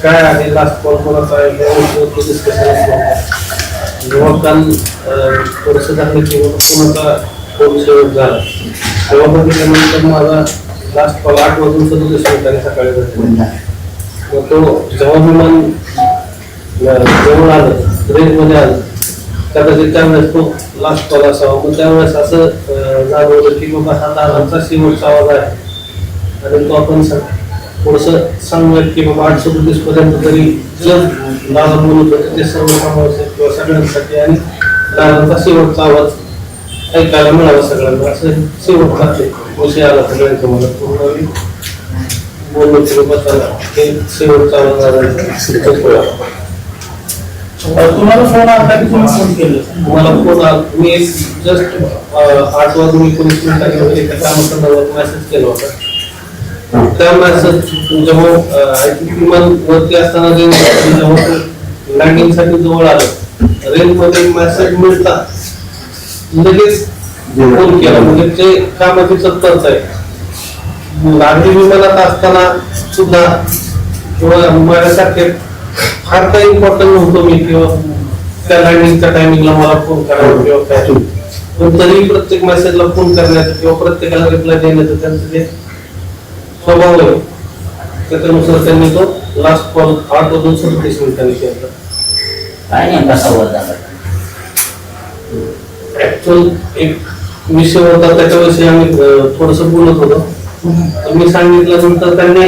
काय आहे, last call कोणाचा आहे यावर डिस्कशन असतं. जेव्हा काल थोडंसं झालं की कोणाचा फोन शेवट झाला तेव्हा बघितल्यानंतर माझा लास्ट कॉल 8:37 सकाळी झाला. मग तो जेव्हा विमान जवळ आलं, रेंजमध्ये आलं, कदाचित त्यावेळेस तो लास्ट कॉल असावा. मग त्यावेळेस असं जाणवलं की बाबा हा दादांचा शेवटचा आवाज आहे आणि तो आपण थोडंसं सांगूयात की बाबा 8:37 पर्यंत तरी जर दादा बोलत होते ते सर्व समावेशक किंवा सगळ्यांसाठी आणि दादांचा शेवटचा आवाज ऐकायला मिळावा सगळ्यांना, असं शेवटचा विषय आला सगळ्यांच्या मनात. पूर्ण बोललो की बाबा चला हे शेवटचा आवाज आला. तुम्हाला फोन आला की तुम्ही फोन केलं? मला फोन आला, मी जस्ट 8:19 एका कामासंदर्भात मेसेज केला होता. त्या मेसेज जेव्हा विमान वरती असताना जेव्हा लँडिंग साठी जवळ आलं, रेंज मध्ये मेसेज मिळता लगेच फोन केला. म्हणजे ते कामाची तत्परता आहे. अगदी विमानात असताना सुद्धा किंवा माझ्यासारखे फार काही इम्पॉर्टंट नव्हतो मी किंवा त्या लँडिंगच्या टायमिंगला मला फोन करावा किंवा काय, पण तरी प्रत्येक मेसेजला फोन करण्याचं किंवा प्रत्येकाला रिप्लाय देण्याचं त्यांचं जे स्वभाव आहे त्याच्यानुसार त्यांनी तो लास्ट कॉल 8:37 केला. काय नेमका संवाद झाला? ऍक्च्युअल एक विषय होता, त्याच्याविषयी आम्ही थोडस बोलत होतो. मी सांगितल्यानंतर त्यांनी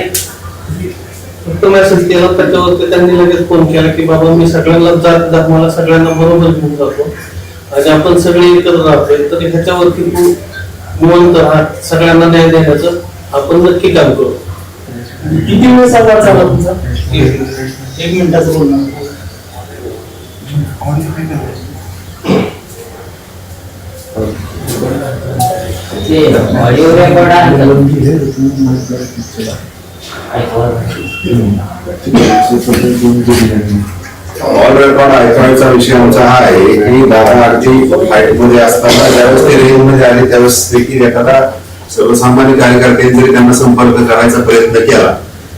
फक्त मेसेज केला, त्याच्यावरती त्यांनी लगेच फोन केला की बाबा मी सगळ्यांना जात मला सगळ्यांना बरोबर घेऊन जातो आणि आपण सगळे एकत्र राहतोय, तर ह्याच्यावरती तू निवंत राहा, सगळ्यांना न्याय देण्याचं आपण नक्की काम करू. किती वेळ संवाद झाला तुमचा? 1 मिनिटाचं बोलणं. ऑडिओ रेकॉर्ड आहे. ऑल रेकॉर्ड ऐकण्याचा विषय आमचा हा आहे की दादा अगदी फ्लाईट मध्ये असताना ज्यावेळेस ते रेंज मध्ये आले त्यावेळेस देखील एखादा सर्वसामान्य कार्यकर्त्यांनी जरी त्यांना संपर्क करायचा प्रयत्न केला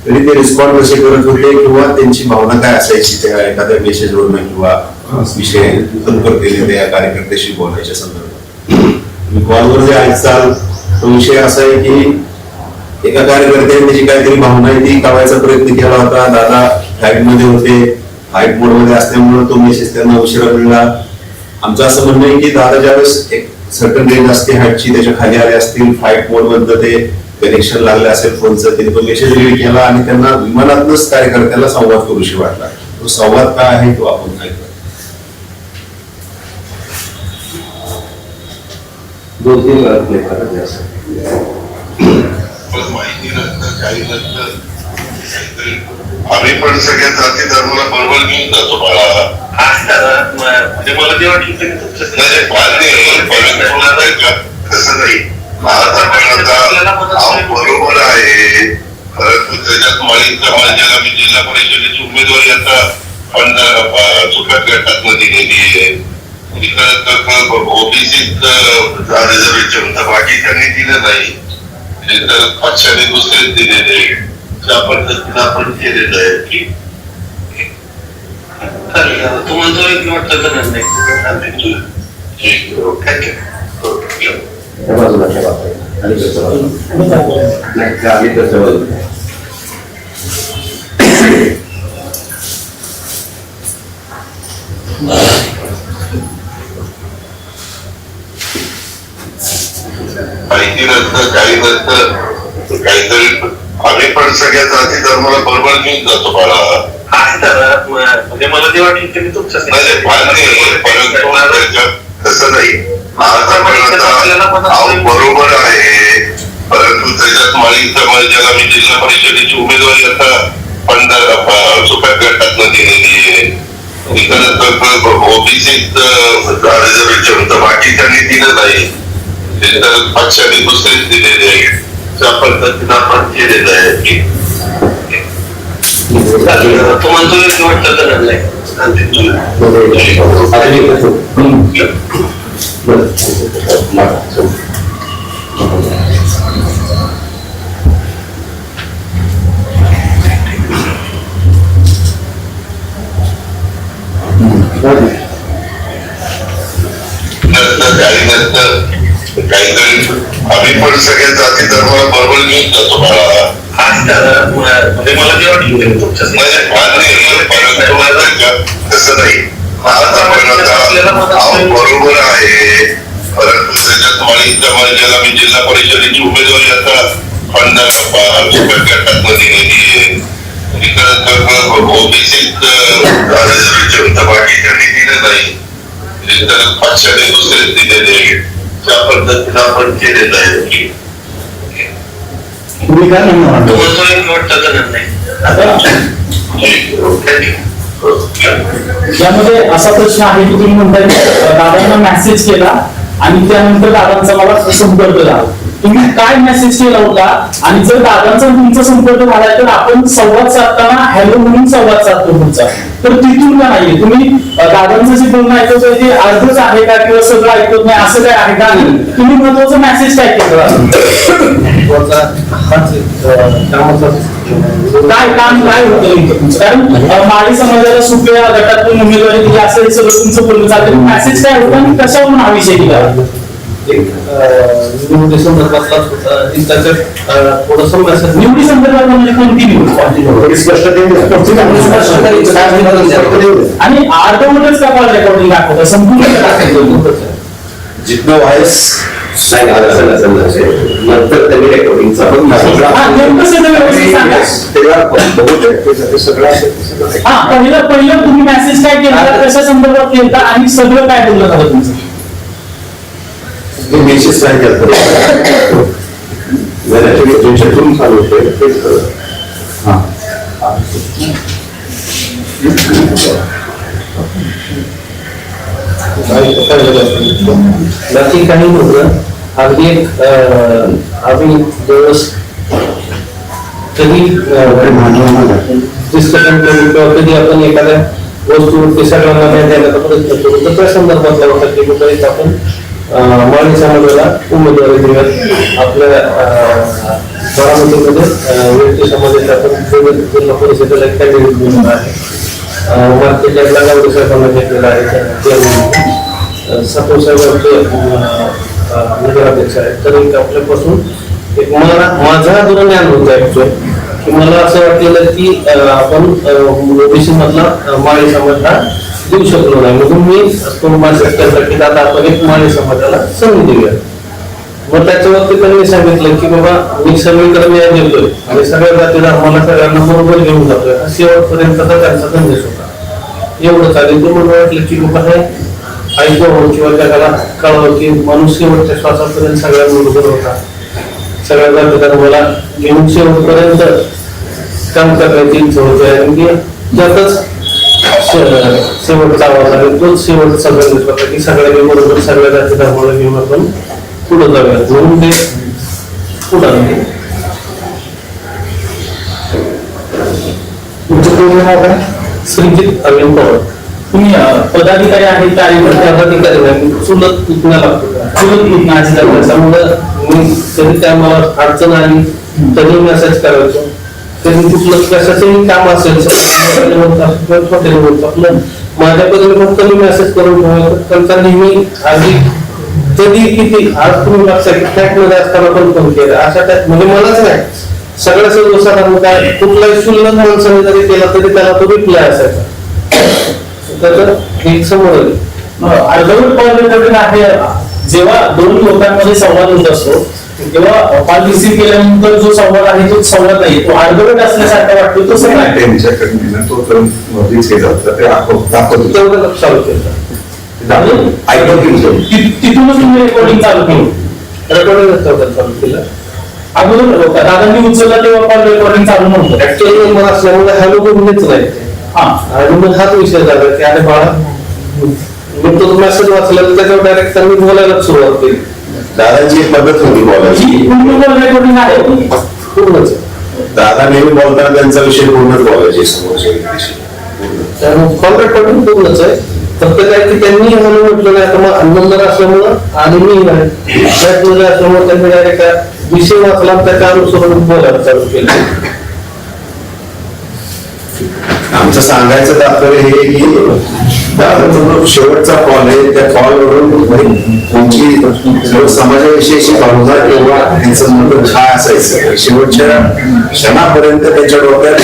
तरी ते रिस्पॉन्ड कसे करत होते किंवा त्यांची भावना काय असायची त्या एखाद्या मेसेजवरून किंवा विषय तत्परतेने त्या कार्यकर्त्याशी बोलायच्या संदर्भात. कॉलवर जे ऐकचाल तो विषय असा आहे की एका कार्यकर्त्याने त्याची काहीतरी भावना आहे ती कळवायचा प्रयत्न केला होता. दादा फ्लाईट मध्ये होते, फ्लाईट मोड मध्ये असल्यामुळे तो मेसेज त्यांना उशिरा मिळाला. आमचं असं म्हणणं आहे की दादा ज्यावेळेस एक सर्टन रेंज असते हाईटची त्याच्या खाली आले असतील, फ्लाईट मोड मधलं ते कनेक्शन लागलं असेल फोनचं, त्यांनी तो मेसेज रीड केला आणि त्यांना विमानातूनच कार्यकर्त्याला संवाद करूशी वाटला. तो संवाद काय आहे तो आपण काय माहिती नसतं काही नसतं. आम्ही पण सगळ्या जाती धर्माला बरोबर घेऊन जातो बाळा. म्हणजे मला जे वाटलं तसं नाही. बरोबर आहे, परंतु त्याच्यात माळी समाजाला मी जिल्हा परिषदेची उमेदवारी आता चुकत गटात दिलेली आहे. ओबीसीत रिझर्वेशन तर बाकीच्यांनी दिलं नाही, तर पक्षाने दुसरेच दिलेले. त्या पद्धतीनं आपण केलेलं आहे की तुम्हाला एक वाटतं का नाही. माहिती नसतं काही नसतं काहीतरी. आम्ही पण सगळ्या जाती धर्माला बरोबर घेऊन जातो बाळा. म्हणजे मला जे वाटलं की मी तुमचं तसं नाही. बरोबर आहे, परंतु त्याच्यात माळी समाजाला मी जिल्हा परिषदेची उमेदवारी आता चुकत गटात दिलेली आहे. ओबीसीत रिझर्वेशन तर बाकीच्यांनी दिलं नाही, तर पक्षाने दुसरेच दिलेले आहे. त्या पद्धतीनं आपण केलेलं आहे की तुम्हाला एक वाटतं का नाही. काहीतरी आम्ही पण सगळ्या जाती धर्माला बरोबर घेऊन जातो बाळा. म्हणजे मला जे वाटलं तुमच्या तसं नाही. बरोबर आहे, परंतु त्याच्यात ज्याला मी जिल्हा परिषदेची उमेदवारी आता गटामध्ये नेली ओबीसीत बाकीच्यांनी दिलं नाही, पक्षाने दुसरे दिलेले, त्या पद्धतीनं आपण केलेलं आहे. तुम्ही काय म्हणणार? यामध्ये असा प्रश्न आहे की तुम्ही म्हणताय दादांना मेसेज केला आणि त्यानंतर दादांचा मला संपर्क झाला. तुम्ही काय मेसेज केला होता आणि जर दादांचा तुमचा संपर्क झाला तर आपण संवाद साधताना हॅलो म्हणून संवाद साधतो तुमचा, तर तिथून का नाहीये तुम्ही दादांचं जे बोलणं ऐकतो ते अर्धच आहे का किंवा सगळं ऐकत नाही असं काय आहे का? तुम्ही महत्वाचा मेसेज काय केला? काय काम काय होतं तुमचं? कारण माळी समाजाला सुप्रिया गटातून उमेदवारी दिली असं हे सगळं तुमचं बोलणं चालतं. मेसेज काय होतं आणि कशावरून हा विषय दिला? निवडी संदर्भातलाच होता, थोडंसं मेसेज. निवडी संदर्भात म्हणजे कोणती निवड? आणि अर्धवटच का कॉल रेकॉर्डिंग दाखवतं? संपूर्ण दाखवतं जिथनं व्हायस नंतर त्यांनी रेकॉर्डिंगचा पण पहिलं तुम्ही मेसेज काय केला, कशा संदर्भात केला आणि सगळं काय बोललं झालं तुमचं? मेसेज काय करतो तुमच्यातून चालू होते बाकी काही नव्हतं. अगदी आम्ही दिवस कधी डिस्कशन करू किंवा कधी आपण एखाद्या वस्तूवरती सगळ्यांना न्याय देण्याचा प्रयत्न करू, तर त्या संदर्भातला होता की मुंबईत आपण माळी समाजाला उमेदवारी देऊयात. आपल्या बारामतीमध्ये व्यक्ती समाजाचे आपण जिल्हा परिषदेला कॅन्डिडेट दिलेला आहे. मार्केट यार्डला गावडे साहेबांना घेतलेला आहे, सातव साहेबांचे नगराध्यक्ष आहेत. तर एक आपल्यापासून एक माझा जो ज्ञान होतं ऍक्च्युअल की मला असं वाटलेलं की आपण ओबीसी मधला माळी समाजला देऊ शकलो नाही, म्हणून मी की आता आपण एक माळी समाजाला संधी देऊया. मग त्याच्यावरती त्यांनी सांगितलं की बाबा मी सगळीकडे न्याय देतोय आणि सगळ्या जाती धर्माला सगळ्यांना बरोबर घेऊन जातोय, हा शेवटपर्यंतचा त्यांचा संदेश होता. एवढं चालेल तर मला वाटलं की बाबा हे ऐकून किंवा जगाला कळवं की माणूस शेवटच्या श्वासापर्यंत सगळ्यांबरोबर होता, सगळ्या जाती धर्माला घेऊन शेवटपर्यंत काम करण्याची इच्छा होती आणि त्यातच शेवटचा आवाज आहे, तोच शेवटचा संदेश होता की सगळ्या बरोबर सगळ्या जाती धर्माला घेऊन आपण पुढे जाऊया. म्हणून ते पुढे आले. तुमचं पूर्ण नाव काय? श्रीजित अरविंद पवार. तुम्ही पदाधिकारी आहेत, कार्यकर्ते पदाधिकारी नाही, चुलत पुतण्या लागतो. चुलत पुतण्याची त्यामुळं मी कधी काय मला अडचण आली तरी मेसेज करायचो. कधी कुठलं कशाचंही काम असेल आपलं माझ्यापर्यंत फक्त मी मेसेज करून ठेवायचो. त्यांचा नेहमी आधी कधी किती आज तुम्ही लक्षात फ्लॅट मध्ये असताना पण फोन केला अशा टाईप म्हणजे मलाच नाही सगळ्या सदस्यांना काय कुठलाही शुल्लक माणसाने जरी केला तरी त्याला तो रिप्लाय असायचा. तर एक समोर अर्धवट कॉल रेकॉर्डिंग आहे. जेव्हा दोन लोकांमध्ये संवाद होत असतो तेव्हा कॉल रिसीव्ह केल्यानंतर जो संवाद आहे तो संवाद नाही, तो अर्धवट असल्यासारखा वाटतो. तसं नाही, त्यांच्याकडनं तो तेवढं लक्ष चालू केलं. तिथूनच तुम्ही रेकॉर्डिंग चालू केली. रेकॉर्डिंग चालू केलं. अगोदर दादांनी उचलला तेव्हा कॉल रेकॉर्डिंग चालू नव्हतं. ऍक्च्युअली मला असल्यामुळे हॅलो बोलणेच नाही. आणि मग हाच विषय झाला की अरे बाळा मी तो मेसेज वाचला त्याच्यावर डायरेक्ट त्यांनी बोलायला सुरुवात केली. दादाची एक पद्धत होती बोलायची, पूर्ण रेकॉर्डिंग आहे पूर्णच. दादा नेहमी बोलताना त्यांचा विषय पूर्णच बोलायचे समोरच्या व्यक्तीशी. त्यामुळे कॉल रेकॉर्डिंग पूर्णच आहे. फक्त काय की त्यांनी म्हणून म्हटलं नाही आता मग नंबर असल्यामुळं आणि मी नाही असल्यामुळे त्यांनी डायरेक्ट विषय वाचला त्याच्या अनुसरून बोलायला चालू केलं. आमचं सांगायचं तात्पर्य हे की शेवटचा कॉल आहे, त्या कॉलवरून तुमची सर्व समाजाविषयीची भावना किंवा त्यांचं मत काय असायचं, शेवटच्या क्षणापर्यंत त्यांच्या डोक्यात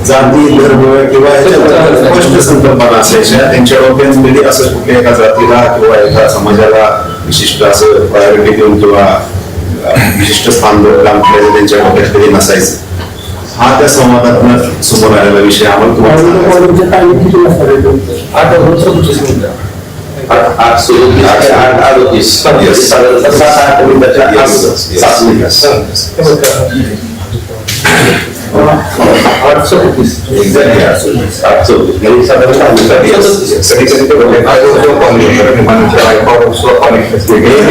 जाती धर्म किंवा स्पष्ट संकल्पना असायच्या त्यांच्या डोक्यामध्ये. असं कुठल्या एका जातीला किंवा एका समाजाला विशिष्ट असं प्रायोरिटी देऊन किंवा विशिष्ट स्थान काम केल्याचं त्यांच्या डोक्यात कधी नसायचं. हा त्या संवादात समोर आलेला विषय आम्हाला तुम्हाला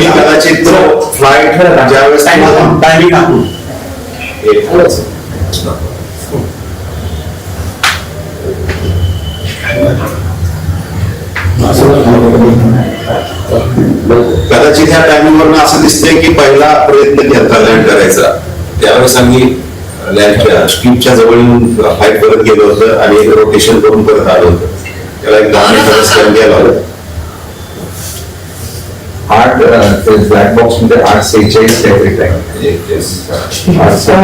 कदाचित फ्लाईट ज्यावेळेस कदाचित ह्या टायमिंगवरून असं दिसतंय की पहिला प्रयत्न केला लँड करायचा, त्यावेळेस आम्ही लँडच्या स्ट्रीपच्या जवळ येऊन फ्लाईट परत गेलो होतं आणि रोटेशन करून परत आलो होतं. त्याला एक 10 मिनिटाचा स्कॅन द्यायला होतं. 8 ब्लैक बॉक्स में 8 से 6 एवरी टाइम।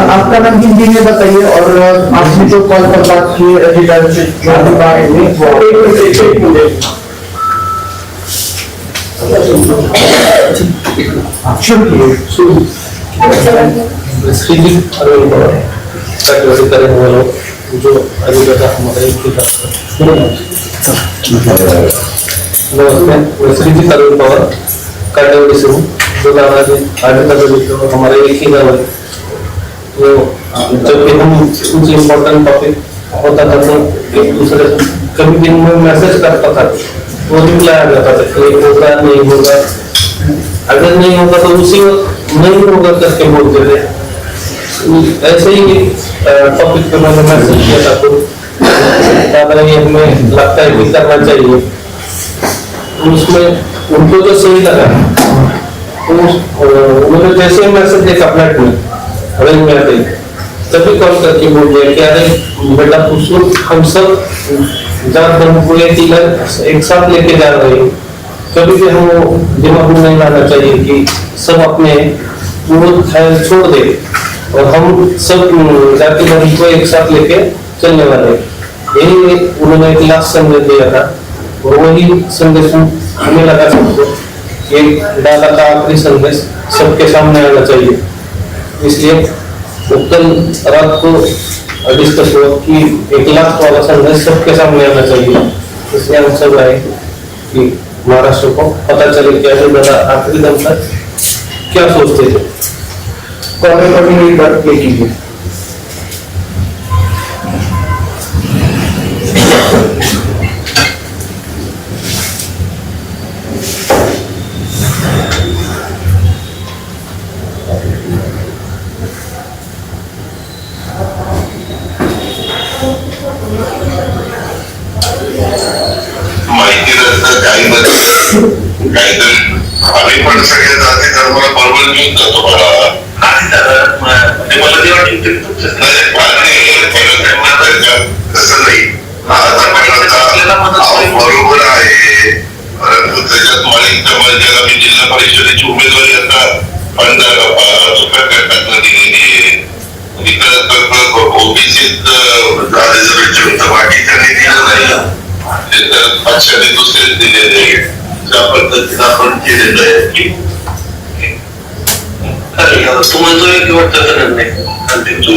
आपका नाम हिंदी में बताइए और आपने जो कॉल पर बात की एडिटर से श्रीजीत अरविंद पवार काटेवाड़ी का रहने वाला जो अभी बेटा हमारा एक ही था। नमस्ते, मैं श्रीजीत अरविंद पवार काटेवाड़ी से हूँ। जो दादाजी आगे का हमारा एक ही गाँव है। तो जब भी हम कुछ इम्पोर्टेंट टॉपिक होता था तो एक दूसरे कभी दिन में मैसेज करता था तो रिप्लाई आ जाता था कि होगा नहीं होगा, अगर नहीं होगा तो उसी वक्त नहीं होगा करके बोलते थे। ऐसे ही टॉपिक पे मैंने मैसेज किया था तो दादा ये हमें लगता है कि करना चाहिए। तो उसमें उनको जो सही लगा तो उन्होंने जैसे मैसेज देखा फ्लैट में रेंज में आते तभी कॉल करके बोल दिया कि अरे बेटा कुछ हम सब जब हम पूरे एक साथ लेके जा रहे हैं, कभी भी हम दिमाग में नहीं लाना चाहिए कि सब अपने वो ख्याल छोड़ दे और हम सब जाति धर्म को एक साथ लेके चलने वाले। यही उन्होंने एक लास्ट संदेश दिया था और वही संदेश हमें लगा सबको कि दादा का आखिरी संदेश सबके सामने आना चाहिए। इसलिए कल रात को डिस्कस हुआ कि एक लास्ट वाला संदेश सबके सामने आना चाहिए। इसलिए हम सब आए कि महाराष्ट्र को पता चले कि ऐसे दादा आखिरी दम तक क्या सोचते थे। कॉल रिकॉर्डिंग एक बार प्ले कीजिए। माहिती नसतं काहीतरी आम्ही पण सगळ्या जाती धर्माला बरोबर घेऊन जातो मला मला जेव्हा तसं नाही बरोबर आहे, परंतु त्याच्यात मला मी जिल्हा परिषदेची उमेदवारी आता पण सुप्रीम कोर्टात दिलेली आहे। ओबीसीत रिझर्वेशन होतं, बाकीच्यांनी दिलं नाही, पक्षाने दुसरेच दिलेले त्या पद्धतीनं आपण केलेलं आहे की तुम्हाला जो योग्य वाटतं निर्णय थँक्यू।